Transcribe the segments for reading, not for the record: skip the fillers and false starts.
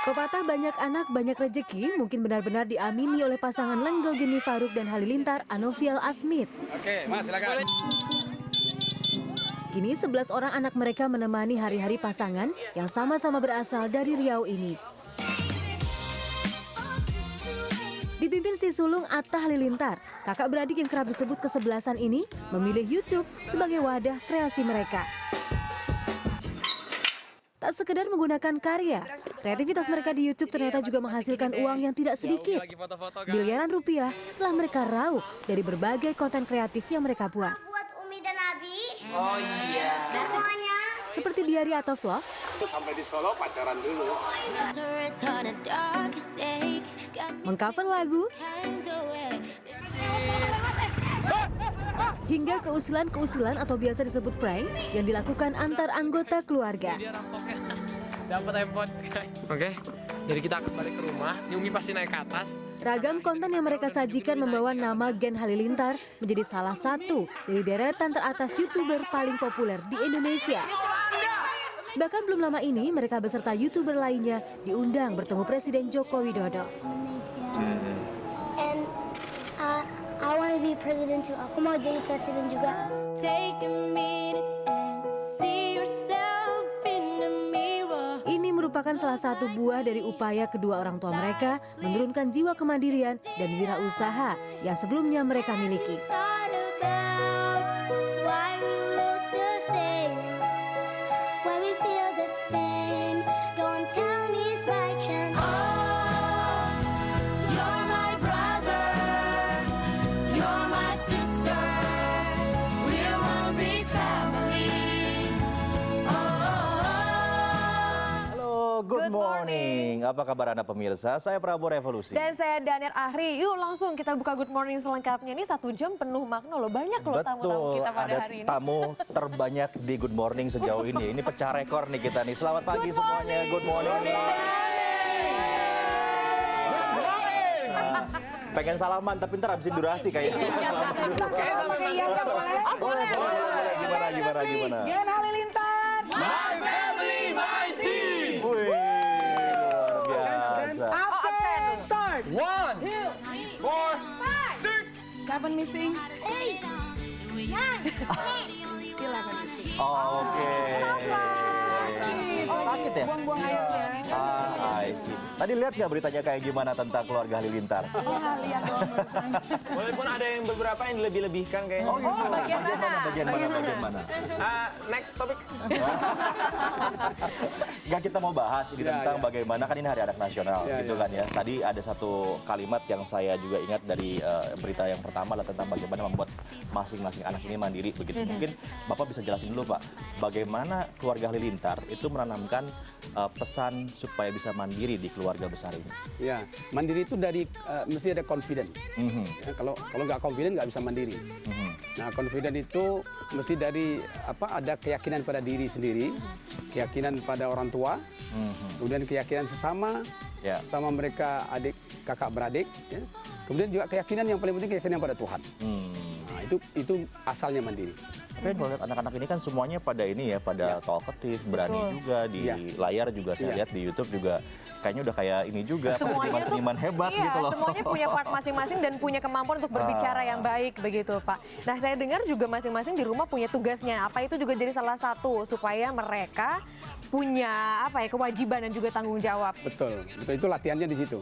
Pepatah banyak anak banyak rejeki mungkin benar-benar diamini oleh pasangan Lenggel Geni Faruk dan Halilintar Anovial Asmit. Oke, Mas silakan. Kini 11 orang anak mereka menemani hari-hari pasangan yang sama-sama berasal dari Riau ini. Dipimpin si sulung Atta Halilintar, kakak beradik yang kerap disebut kesebelasan ini memilih YouTube sebagai wadah kreasi mereka. Tak sekedar menggunakan karya, kreativitas mereka di YouTube ternyata juga menghasilkan uang yang tidak sedikit. Miliaran rupiah telah mereka raup dari berbagai konten kreatif yang mereka buat. Buat Umi dan Abi. Oh iya. Semuanya. Seperti diary atau vlog, Sampai di Solo pacaran dulu. mengcover lagu, hingga keusilan-keusilan atau biasa disebut prank yang dilakukan antar anggota keluarga. Dia rampoknya dapat handphone. Oke, jadi kita akan balik ke rumah. Umi pasti naik ke atas. Ragam konten yang mereka sajikan membawa nama Gen Halilintar menjadi salah satu dari deretan teratas YouTuber paling populer di Indonesia. Bahkan belum lama ini mereka beserta YouTuber lainnya diundang bertemu Presiden Joko Widodo. And I want to be president too. Aku mau jadi presiden juga. Ini merupakan salah satu buah dari upaya kedua orang tua mereka menurunkan jiwa kemandirian dan wirausaha yang sebelumnya mereka miliki. Thought about why we look the same, why we feel the same. Don't tell me it's by chance. Oh, you're my brother, you're my sister, we're one big family. Halo, good morning. Apa kabar Anda pemirsa? Saya Prabowo Revolusi. Dan saya Daniel Ahri. Yuk langsung kita buka Good Morning selengkapnya. Ini 1 jam penuh makna loh. Banyak loh tamu-tamu kita pada ada hari ini. tamu terbanyak di Good Morning sejauh ini. Ini pecah rekor nih kita nih. Selamat pagi semuanya. Good morning. Pengen salaman tapi ntar habisin durasi kayaknya. Salaman dulu. Boleh. Gimana? Gen Halilintar. My family, my team. Wih, luar biasa. Absen. Start. 1, 2, 3, 4, 6. Kapan missing? 11 missing. Oke. Sakit ya? Buang-buang airnya. I see. Tadi lihat nggak beritanya kayak gimana tentang keluarga Halilintar? Lihat dong. Walaupun ada yang beberapa yang lebih-lebihkan kayaknya. Bagian mana? Bagian mana? Next topik. Nggak, kita mau bahas ini tentang bagaimana kan ini Hari Anak Nasional gitu kan ya. Tadi ada satu kalimat yang saya juga ingat dari berita yang pertama lah tentang bagaimana membuat masing-masing anak ini mandiri begitu. Mungkin Bapak bisa jelasin dulu Pak, bagaimana keluarga Halilintar itu menanamkan pesan supaya bisa mandiri di keluarga besar ini. Ya, mandiri itu dari mesti ada confident. Ya, kalau nggak confident nggak bisa mandiri. Nah, confident itu mesti dari ada keyakinan pada diri sendiri, keyakinan pada orang tua, kemudian keyakinan sesama, Ya. sama mereka adik kakak beradik. Ya. Kemudian juga keyakinan yang paling penting keyakinan pada Tuhan. Nah, itu asalnya mandiri. Tapi kalau lihat anak-anak ini kan semuanya pada ini ya, pada talkative, berani juga di layar juga saya lihat di YouTube juga kayaknya udah kayak ini juga seniman-seniman hebat Iya, gitu loh. semuanya punya part masing-masing dan punya kemampuan untuk berbicara yang baik begitu Pak. Nah saya dengar juga masing-masing di rumah punya tugasnya. Apa itu juga jadi salah satu supaya mereka punya kewajiban dan juga tanggung jawab. Betul, itu latihannya di situ.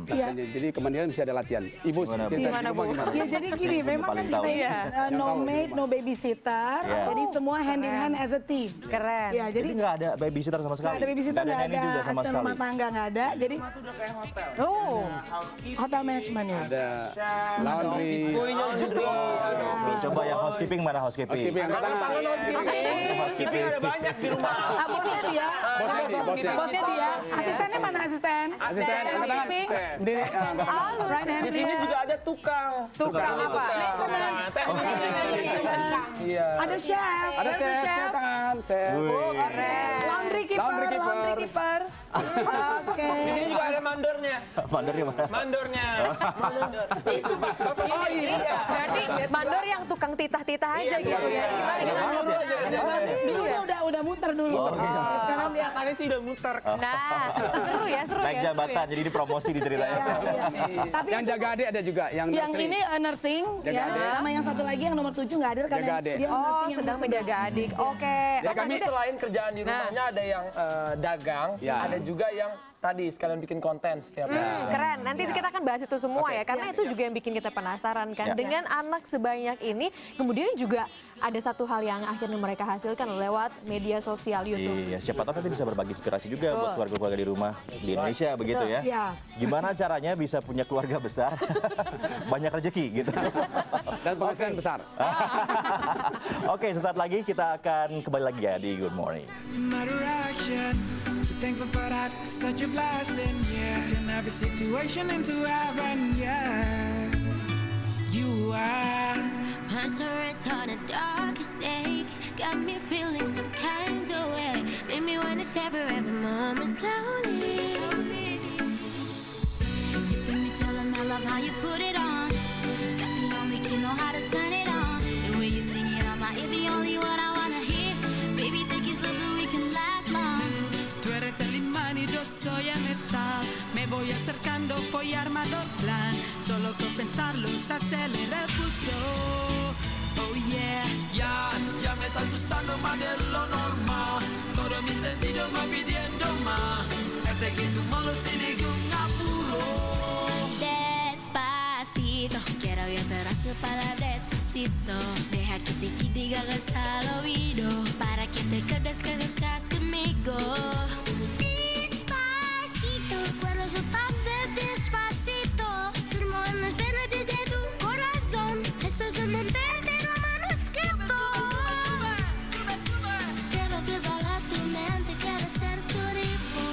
Latihannya. Jadi kemandirian bisa ada latihan. Ibu cerita di Gimana, rumah Bu? gimana? Ya jadi gini, memang kan paling kita tahu. no maid, no babysitter. Iya. Jadi semua hand in hand as a team. Keren. Ya, Jadi jadi nggak ada babysitter sama sekali. nggak ada babysitter, Nggak nggak nanny ada juga sama asisten sekali. rumah tangga, nggak ada. Jadi Oh, hotel management ya. Ada laundry. Coba yang housekeeping mana housekeeping? Housekeeping. Housekeeping. Banyak di rumah. Bosnya dia. Bosnya. Bosnya dia. Asistennya mana asisten? Asisten. Housekeeping. Right hand Di sini juga ada tukang. tukang apa? Iya. Ada chef. Ada chef, tangan, chef. Laundry keeper. Oke. Ini juga ada mandornya. Mandornya mana? Mandornya. Itu Pak. Oh iya. Berarti mandor yang tukang titah-titah aja gitu ya. Gimana? Dulu udah muter dulu. Sekarang dia Kali sih udah muter. Nah, seru ya. Naik jabatan, jadi ini promosi diceritanya. Tapi Yang jaga adik ada juga, yang yang nursery. ini nursing Jaga ya, adik. sama yang satu lagi yang nomor 7 nggak ada karena Jaga adik. dia Oh, nursing yang sedang menjaga adik. Oke. Ya kami selain kerjaan di Nah. rumahnya ada yang dagang, Ya. ada juga yang tadi sekalian bikin konten setiap hari. Keren, nanti kita akan bahas itu semua ya, karena itu juga yang bikin kita penasaran kan. Ya. Dengan anak sebanyak ini, kemudian juga ada satu hal yang akhirnya mereka hasilkan lewat media sosial YouTube. Iya, siapa tahu nanti bisa berbagi inspirasi juga buat keluarga-keluarga di rumah di Indonesia begitu ya. Iya. Gimana caranya bisa punya keluarga besar, banyak rezeki gitu. Dan penghasilan besar. Oke, sesaat lagi kita akan kembali lagi ya di Good Morning. Moderation. So thankful for that, it's such a blessing, yeah. Turn every situation into heaven, yeah. You are. Monsters on a darkest day got me feeling some kind of way. Made me wanna savor every moment slowly. You feel me telling I love how you put it on. Got me on make you know how to turn it on. The way you sing it on my ear, the only what I wanna hear. Baby, take it slow so we can last long. Tú eres el imán y yo soy el metal. Me voy acercando, voy armando el plan. Solo con pensarlo se acelera el pulso. Oh yeah. Ya me estás gustando más de lo normal. Todos mis sentidos me pidiendo más. Este ritmo lo sin ningún apuro. Despacito, quiero que te rasque para despacito. Deja que te diga al oído, para que te quedes que estás conmigo. Despacito, quiero soltarte despacito. Firmo en las venas de tu corazón. Eso es un entero manuscrito. Quiero que vaya tu mente, quiero ser tu ritmo.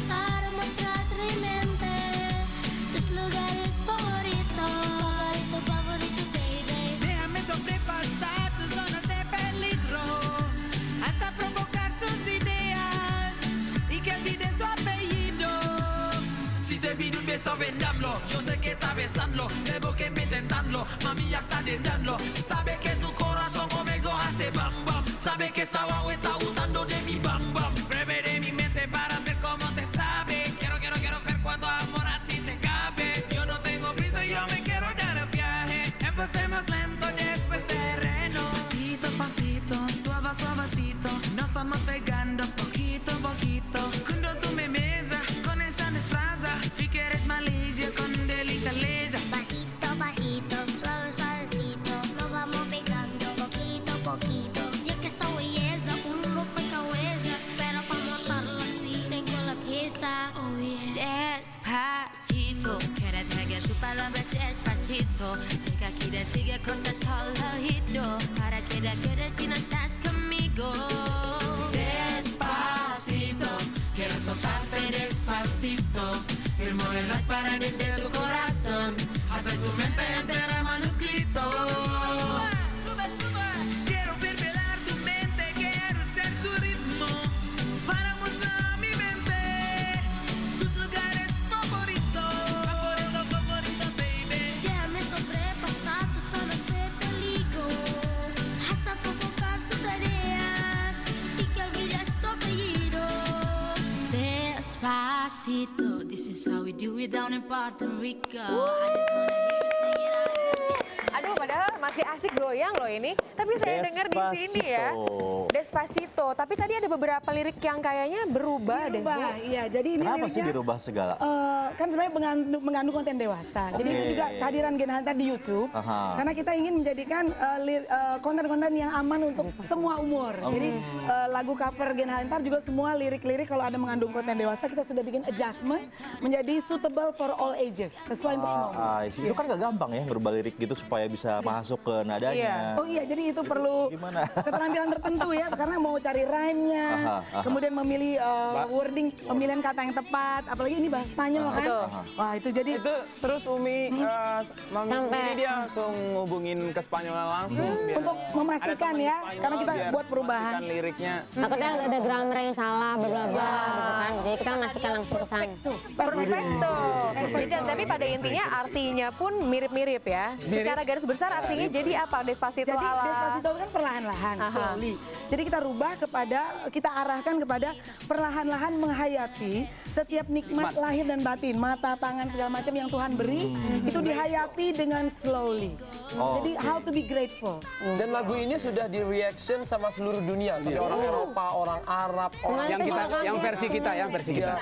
Para mostrar mi mente tus lugares favoritos. Favorito, baby. Déjame sobrepasar tus zonas de peligro. Hasta provocar sus ideas. Y que olvides su apellido. Si te pido un beso, vendámoslo. Yo sé que está besando. Debo que me intentarlo. Mami ya está intentando. Sabe que tu corazón conmigo hace bam bam. Sabe que esa guagua está gustando de mi bam bam. Preveré mi mente para ver cómo te sabe. Quiero ver cuánto amor a ti te cabe. Yo no tengo prisa, yo me quiero dar el viaje. Empecemos lento, después sereno. Pasito, pasito, suave, suavecito. Nos vamos pegando poquito, poquito. Cuando tú me besas con esa destreza, vi que eres malicia con delicadeza. Pasito, pasito, suave, suavecito. Nos vamos pegando poquito, poquito. Yo que esa belleza, un rompecabezas. Pero para montarlo así, tengo la pieza. Oh yeah. Despacito, quiero traer tu palabra despacito. Deja que te siga cosas al oído. Para que te quedes si no estás conmigo. Despacito, quiero soltarte despacito. Firmo en las paredes de tu corazón. Hasta tu mente entera manuscrito. Quiero pervelar tu mente, quiero ser tu ritmo. Para mostrar mi mente tus lugares favoritos. Favorito, baby. Déjame sobrepasar tus zonas de peligro. Hasta provocar sus tareas. Y que olvides tu apellido. Despacito, this is how we do it down in Puerto Rico. I just wanna hear you sing it out. Aduh, padahal masih asik goyang loh ini. Tapi saya dengar di sini ya. Despacito. Tapi tadi ada beberapa lirik yang kayaknya berubah deh. Dirubah, iya. Jadi ini Kenapa sih liriknya, dirubah segala? kan sebenarnya mengandung konten dewasa. Jadi Oke. itu juga kehadiran Gen Hunter di YouTube. Aha. Karena kita ingin menjadikan konten-konten yang aman untuk semua umur. Jadi lagu cover Gen Hunter juga semua lirik-lirik kalau ada mengandung konten dewasa kita sudah bikin adjustment menjadi suitable for all ages. Sesuai untuk semua umur. Itu kan gak gampang ya ngerubah lirik gitu supaya bisa masuk masuk ke nadanya. Oh iya, jadi itu perlu Gimana? keterampilan tertentu ya, karena mau cari rhyme-nya, kemudian memilih wording, pemilihan kata yang tepat, apalagi ini bahasa Spanyol kan. Wah itu jadi Itu terus Umi ini dia langsung ngubungin ke Spanyol langsung. biar untuk memastikan ada temen ya, Spanyol, karena kita biar buat perubahan. memastikan liriknya. Takutnya ada grammar yang salah, bla bla bla gitu kan. Jadi kita memastikan langsung ke sana. Perfecto. Jadi, tapi pada intinya artinya pun mirip-mirip ya. Secara garis besar artinya jadi apa? Despacito Jadi ala Despacito kan perlahan-lahan, slowly. Jadi kita rubah kepada, kita arahkan kepada perlahan-lahan menghayati setiap nikmat lahir dan batin, mata, tangan, segala macam yang Tuhan beri, itu dihayati dengan slowly. Jadi how to be grateful. Dan lagu ini sudah di reaction sama seluruh dunia, sampai orang Eropa, orang Arab, orang Yang versi kita, yang versi kita.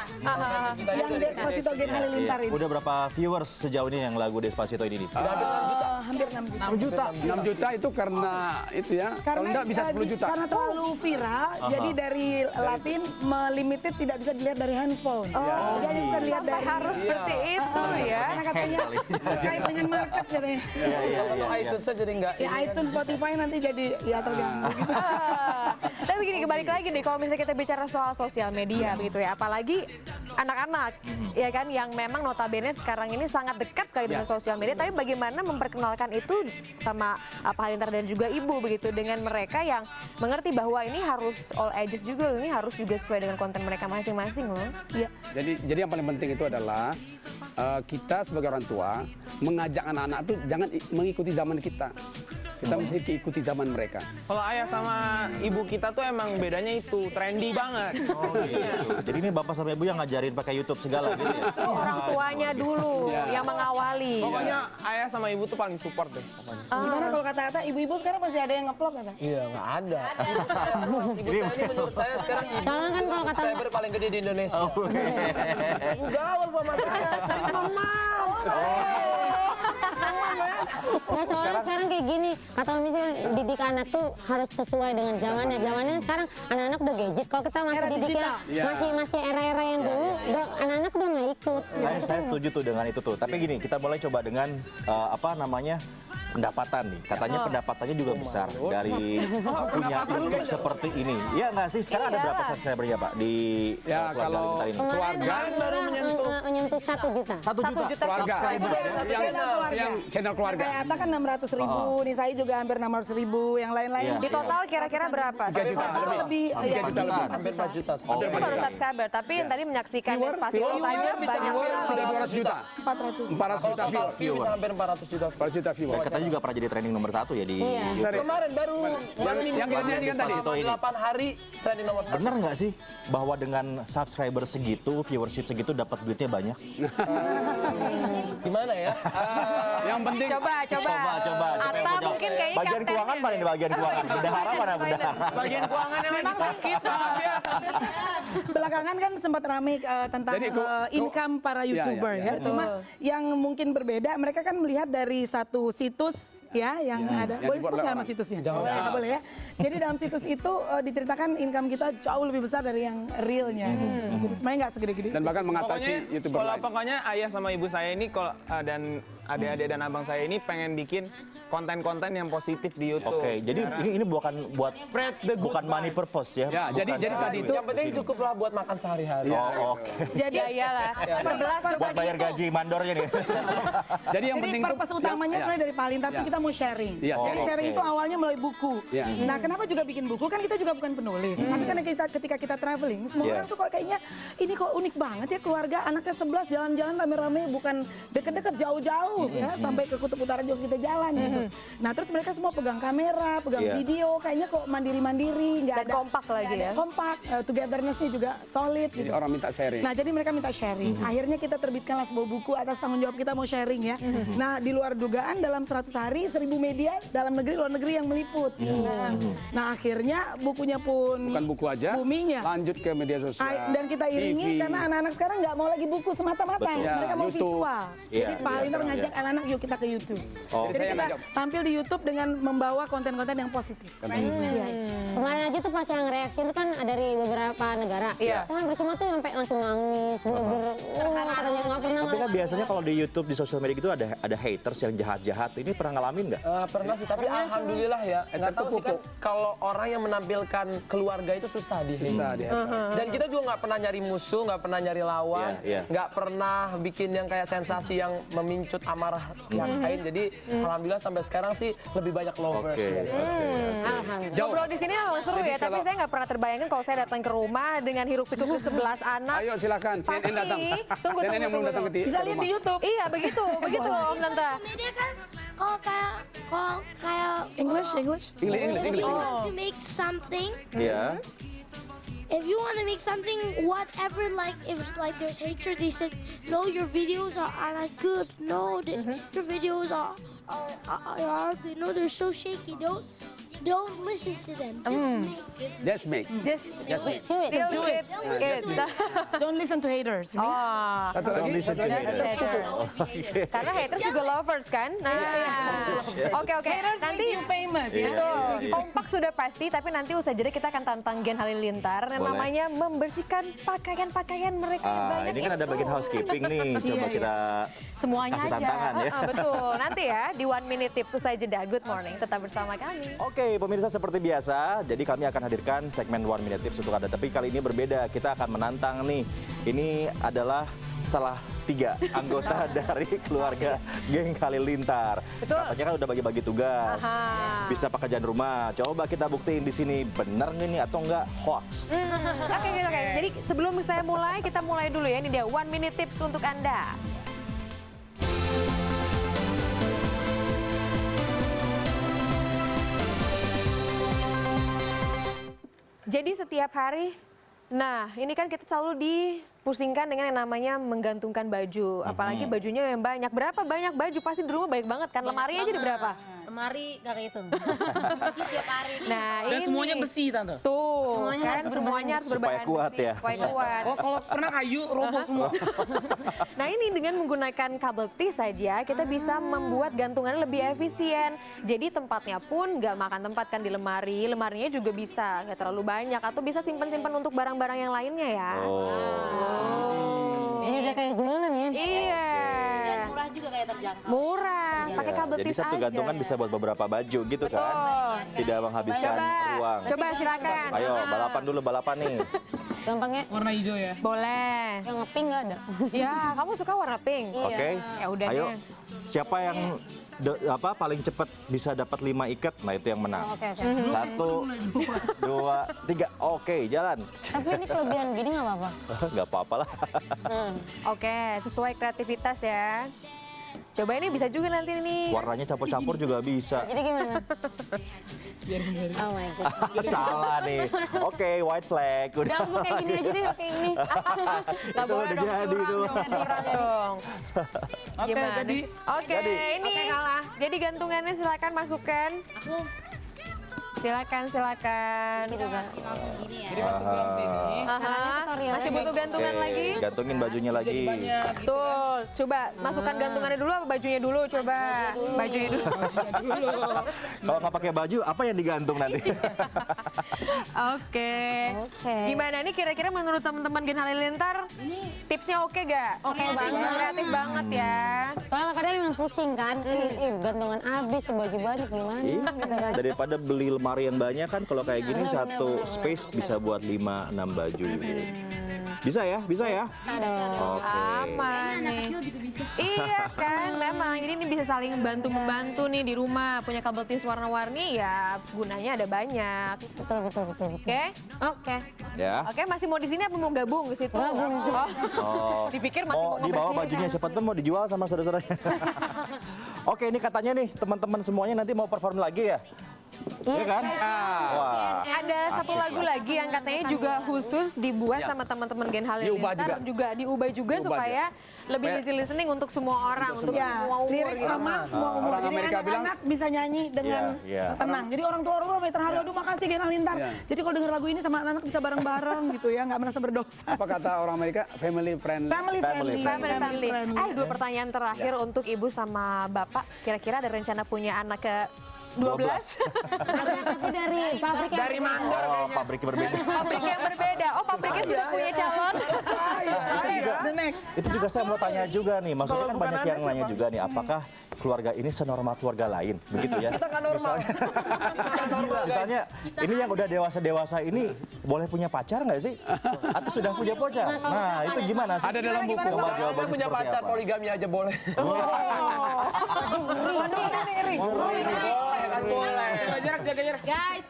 Yang Despacito Gen Halilintar ini. Udah berapa viewers sejauh ini yang lagu Despacito ini? Hampir 6 juta. 6 juta itu karena itu ya. Kalau enggak bisa 10 juta. Karena terlalu viral, jadi dari Latin limited tidak bisa dilihat dari handphone. Jadi bisa dilihat dari harus seperti itu ya. karena katanya terkait dengan market katanya. untuk iTunes jadi enggak. Ya iTunes, Spotify nanti jadi ya terganggu gitu. Tapi begini, kembali lagi nih kalau misalnya kita bicara soal sosial media begitu ya, apalagi anak-anak ya kan yang memang notabene sekarang ini sangat dekat sekali dengan sosial media, tapi bagaimana memperkenalkan itu sama Pak Halilintar dan juga Ibu begitu dengan mereka yang mengerti bahwa ini harus all ages juga, ini harus juga sesuai dengan konten mereka masing-masing loh. Iya. Jadi yang paling penting itu adalah kita sebagai orang tua mengajak anak-anak itu jangan mengikuti zaman kita. Kita mesti ikuti zaman mereka. Kalau ayah sama ibu kita tuh emang bedanya itu trendy banget. Oh gitu. Jadi ini bapak sama ibu yang ngajarin pakai YouTube segala gitu ya? Orang tuanya dulu yang mengawali. Pokoknya ayah sama ibu tuh paling support deh. Pokoknya. Gimana kalau kata-kata ibu-ibu sekarang masih ada yang nge-vlog kata? Iya, nggak ada. Ibu saya ini menurut saya sekarang ibu Soalnya kan kalau kata subscriber paling gede di Indonesia. Enggak, Bapak Nggak, soalnya sekarang kayak gini, kata Mami sih didik anak tuh harus sesuai dengan zamannya. Zamannya sekarang anak-anak udah gadget. Kalau kita masih Era didiknya masih era-era yang dulu, anak-anak udah nggak ikut. Saya setuju tuh dengan itu tuh. Tapi gini, kita mulai coba dengan pendapatan nih. Katanya pendapatannya juga besar dari punya YouTube seperti ini. Iya nggak sih? Sekarang ada berapa subscribernya Pak di keluarga Halilintar ini? Keluarga baru menyentuh 1 juta. 1 juta. keluarga yang channel keluarga. Kayak Atta kan 600.000, nih saya juga hampir 600.000, yang lain-lain. Di total kira-kira berapa? 3 juta Lebih, 3 juta lebih. Hampir 4 juta. Itu baru subscriber, tapi yang tadi menyaksikan Despacito saja banyak Sudah 200 juta. 400 juta View bisa hampir 400 juta. 400 juta viewer. Katanya juga pernah jadi trending nomor 1 ya di YouTube. Kemarin baru yang kita nyanyikan tadi. 8 hari trending nomor 1. Bener nggak sih bahwa dengan subscriber segitu, viewership segitu dapat duitnya banyak? Gimana ya? Yang penting Coba. Coba. Atta mungkin kayaknya bagian keuangan mana nih bagian keuangan? Bendahara mana bendahara? Bagian keuangannya lagi sakit banget ya. Belakangan kan sempat ramai tentang Jadi, income para YouTuber ya. Cuma yang mungkin berbeda, mereka kan melihat dari satu situs ya yang ada. Boleh dibuat sebut nggak lewat. nama situsnya? Nggak boleh ya. Jadi dalam situs itu diceritakan income kita jauh lebih besar dari yang realnya. Sebenarnya nggak segede-gede. dan bahkan mengatasi YouTuber lain. Pokoknya ayah sama ibu saya ini dan adik-adik dan abang saya ini pengen bikin konten-konten yang positif di YouTube. Oke, jadi ini bukan buat Spread the good bukan money vibe. purpose ya. Ya, Bukan jadi tadi itu Yang penting cukuplah buat makan sehari-hari. Oh, oke. Jadi Ya iyalah. 11 coba Buat bayar gitu. gaji mandornya nih. jadi yang Jadi penting purpose utamanya sebenarnya dari Pak Halilintar, tapi kita mau sharing. Iya, Jadi sharing. sharing Oke. itu awalnya melalui buku. Iya. Nah, kenapa juga bikin buku? Kan kita juga bukan penulis. Tapi karena ketika kita traveling, semua orang tuh kok kayaknya ini kok unik banget ya, keluarga anaknya 11 jalan-jalan rame-rame, bukan deket-deket jauh-jauh ya, sampai ke Kutub Utara juga kita jalan gitu. Nah, terus mereka semua pegang kamera, pegang Iya. video, kayaknya kok mandiri-mandiri, nggak Dan ada kompak lagi nggak ada ya. kompak, togetherness-nya juga solid jadi gitu. orang minta sharing. Nah, jadi mereka minta sharing. Akhirnya kita terbitkanlah sebuah buku atas tanggung jawab kita mau sharing ya. Nah, di luar dugaan dalam 100 hari 1000 media dalam negeri luar negeri yang meliput. Nah, akhirnya bukunya pun Bukan buku aja, booming ya. lanjut ke media sosial. Dan kita iringi TV. karena anak-anak sekarang nggak mau lagi buku semata-mata, Betul. mereka mau YouTube. visual. Iya, Jadi Pak Halilintar sekarang ngajak anak-anak yuk kita ke YouTube. Oh. Jadi Saya kita ngajak tampil di YouTube dengan membawa konten-konten yang positif. Kemarin aja tuh pas yang reaksi itu kan dari beberapa negara. Iya. Kita hampir semua tuh sampai langsung nangis, bener-bener katanya nggak pernah. Tapi kan biasanya kalau di YouTube, di sosial media gitu ada haters yang jahat-jahat. Ini pernah ngalamin nggak? Pernah sih, tapi alhamdulillah ya. Nggak tahu sih kan kalau orang yang menampilkan keluarga itu susah di Dan kita juga nggak pernah nyari musuh, nggak pernah nyari lawan, nggak pernah bikin yang kayak sensasi yang memincut amarah yang lain. Jadi alhamdulillah sampai sekarang sih lebih banyak lovers. Ngobrol di sini memang seru ya, tapi saya nggak pernah terbayangin kalau saya datang ke rumah dengan hiruk pikuk ke 11 anak. Ayo silakan, CNN datang. Tunggu. Bisa lihat di YouTube. Iya begitu Om Tante. Media kan kalau kayak English. if you want to make something, Iya. if you want to make something, whatever, like if it's like there's hatred, they said no, your videos are not good. No, your videos are ugly. No, they're so shaky. Don't listen to them. Just make. Just Do it. do it. Don't listen to haters. Oh. Satu lagi. Karena haters juga lovers kan. Nah, oke. Nanti famous ya. betul. Kompak sudah pasti, tapi nanti usai jeda kita akan tantang Gen Halilintar yang namanya membersihkan pakaian-pakaian mereka yang banyak. Ini kan ada bagian housekeeping nih. Coba kita semuanya kasih aja. tantangan ya. Betul. Nanti ya di 1 Minute Tips usai jeda. Good morning. Tetap bersama kami. Oke, pemirsa seperti biasa, jadi kami akan hadirkan segmen 1 Minute Tips untuk Anda. Tapi kali ini berbeda, kita akan menantang nih. Ini adalah salah 3 anggota dari keluarga Geng Halilintar. Katanya kan udah bagi-bagi tugas, bisa pekerjaan rumah. Coba kita buktiin di sini bener nggak nih atau enggak hoax. Oke. Jadi sebelum saya mulai, kita mulai dulu ya. Ini dia 1 Minute Tips untuk Anda. Jadi setiap hari, nah ini kan kita selalu dipusingkan dengan yang namanya menggantungkan baju. Apalagi bajunya yang banyak. Berapa banyak baju? Pasti di rumah banyak banget kan? Lemari aja di berapa? Lemari gak kehitung. Tiap hari. Nah, Dan ini. semuanya besi, Tante. Tuh, Semuanya kan harus semuanya harus Supaya berbahan kuat besi, ya. Supaya kuat. Oh, kalau pernah kayu, roboh semua. Nah ini dengan menggunakan kabel T saja kita bisa membuat gantungannya lebih efisien. Jadi tempatnya pun nggak makan tempat kan di lemari. Lemarinya juga bisa nggak terlalu banyak atau bisa simpan-simpan untuk barang-barang yang lainnya ya. Ini udah kayak jualan ya. Iya. Murah juga kayak terjangkau. Murah. Pakai kabel Jadi T satu aja. gantungan bisa buat beberapa baju gitu kan. Tidak menghabiskan ruang. Coba silakan. Ayo balapan nih. Gampangnya Warna hijau ya. Boleh. yang ngeping nggak ada. Ya kamu suka warna pink. Oke. Ya udah Ayo. deh. Siapa yang paling cepat bisa dapat 5 ikat? Nah, itu yang menang. Oke. 1, 2, 3. Oke, jalan. Tapi ini kelebihan gini nggak apa-apa. Nggak apa-apa lah. Oke, sesuai kreativitas ya. Coba ini bisa juga nanti nih. Warnanya campur-campur juga bisa. Jadi gimana? Oh my god. Salah nih. Oke, white flag. Udah aku kayak gini aja deh, kayak gini. Nggak Itu boleh udah dong, jadi curang itu. dong, curang dong. Oke, Gimana jadi sih? Oke, ini jadi gantungannya silakan masukkan. Silakan. Gitu kan. jadi masuk dalam sini. Masih butuh gantungan Oke, lagi? gantungin bajunya lagi. Betul. Coba masukkan gantungannya dulu apa bajunya dulu? Coba. Bajunya dulu. Kalau nggak pakai baju, apa yang digantung nanti? Oke. Gimana nih kira-kira menurut teman-teman Gen Halilintar? Ini tipsnya oke gak? Oke banget. Kreatif banget ya. Soalnya kadang emang pusing kan. Gantungan habis, baju banyak gimana? Iya, daripada beli lemari yang banyak kan kalau kayak gini satu space bisa buat 5-6 baju. Bisa ya? Oke. Aman nih. Iya kan, memang. Jadi ini bisa saling bantu-membantu nih di rumah. Punya kabel tis warna-warni ya gunanya ada banyak. Betul. Oke? Oke. Ya. Oke, masih mau di sini apa mau gabung ke situ? Oh. Dipikir masih Mau mau dibawa ngebersihin bajunya kan? siapa tuh mau dijual sama saudara-saudaranya. Oke, ini katanya nih teman-teman semuanya nanti mau perform lagi ya. Iya kan? Wah. Ada satu asik lagu lah. lagi yang katanya juga khusus dibuat sama teman-teman Gen Halilintar, juga diubah juga supaya lebih easy listening untuk semua orang, untuk Ya, semua umur. lirik gitu. sama semua umur. Orang Jadi Amerika bilang- anak-anak bisa nyanyi dengan tenang. Jadi orang tua sampai terharu, aduh makasih Gen Halilintar. Jadi kalau denger lagu ini sama anak-anak bisa bareng-bareng gitu ya, nggak merasa berdosa. Apa kata orang Amerika? Family friendly. Family friendly. Family friendly. Dua pertanyaan terakhir untuk Ibu sama Bapak. Kira-kira ada rencana punya anak ke 12? Ada tapi dari pabrik yang Dari mandor Oh, kayaknya. pabriknya berbeda. Pabrik yang berbeda. Oh, pabriknya sudah punya calon. The next. Itu juga saya mau tanya juga nih, maksudnya kan banyak yang nanya juga nih, apakah keluarga ini senormal keluarga lain, begitu ya? Kita nggak normal. Misalnya, ini yang udah dewasa-dewasa ini boleh punya pacar nggak sih? Atau sudah punya pacar? Nah, itu gimana sih? Ada dalam buku. Coba Saya jawabannya punya seperti pacar, apa? poligami aja boleh. Boleh kan boleh. Jaga jarak. Guys,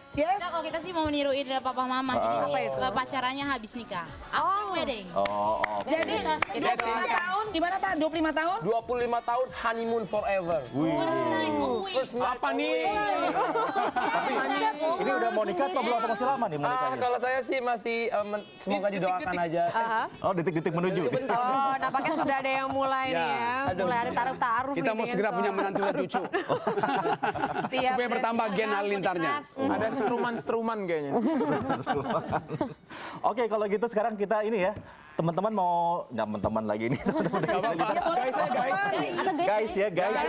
kita sih mau niruin papa mama. Jadi pacarannya habis nikah. After wedding. Oh, oke. Jadi 25 tahun, gimana Pak? 25 tahun? 25 tahun honeymoon forever. First night always. Apa nih? Ini udah mau nikah atau belum? Atau masih lama nih mau nikahnya? Kalau saya sih masih semoga didoakan aja. Oh, detik-detik menuju. Oh, nampaknya sudah ada yang mulai nih ya. Mulai ada taruh-taruh. Kita mau segera punya menantu dan cucu. Siap. Supaya bertambah gen halilintarnya. Ada struman-struman kayaknya. Oke, kalau gitu sekarang kita ini ya. Teman-teman mau, nggak teman-teman lagi nih. Guys ya guys. Guys ya, guys.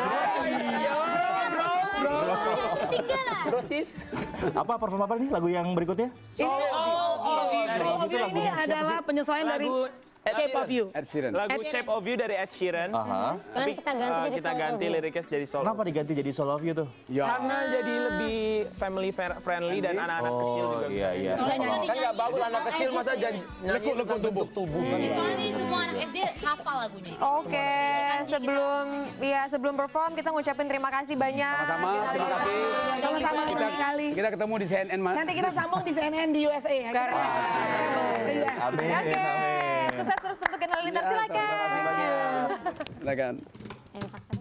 Bro sis. Apa perform apa nih lagu yang berikutnya? Ini adalah penyesuaian dari Shape of You. Ed Sheeran. Lagu Shape of You dari Ed Sheeran. Aha. Tapi kita ganti jadi kita Soul ganti of You. liriknya jadi Soul. Kenapa diganti jadi Soul of You tuh? Karena jadi lebih family friendly dan anak-anak kecil juga. Iya, iya. Kan nggak bagus anak kecil masa nyanyi Lekuk tubuh. Soalnya ini semua anak SD hafal lagunya. Oke, sebelum perform kita ngucapin terima kasih banyak. Sama-sama, terima kasih. Sama-sama sekali. Kita ketemu di CNN, Mas. Nanti kita sambung di CNN di USA ya. Keren. Iya. Amin, Oke, amin. sukses terus untuk Gen Halilintar, silakan. Terima kasih banyak. Silakan. yang paksa.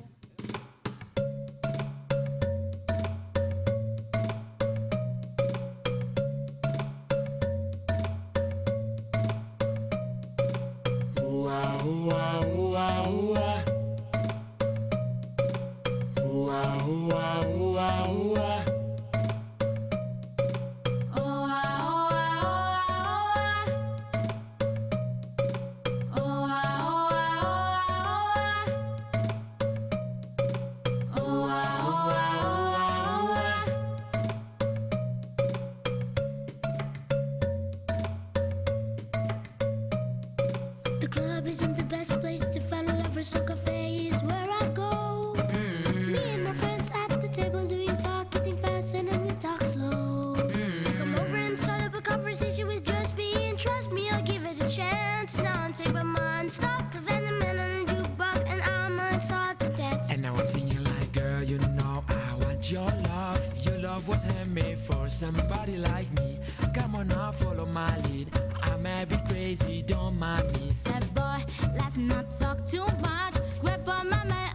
The club isn't the best place to find a lover, so cafe is where I go. Me and my friends at the table doing talk, eating fast and then we talk slow. We come over and start up a conversation with just me, and trust me, I'll give it a chance. Now I'm take my mind, stop the venom and on the jukebox, and I'm start to dance. And now I'm singing like, girl, you know I want your love. Your love was handmade for somebody like me. Come on now, follow my lead. I may be crazy, don't mind me. Said boy, let's not talk too much. Grab on my man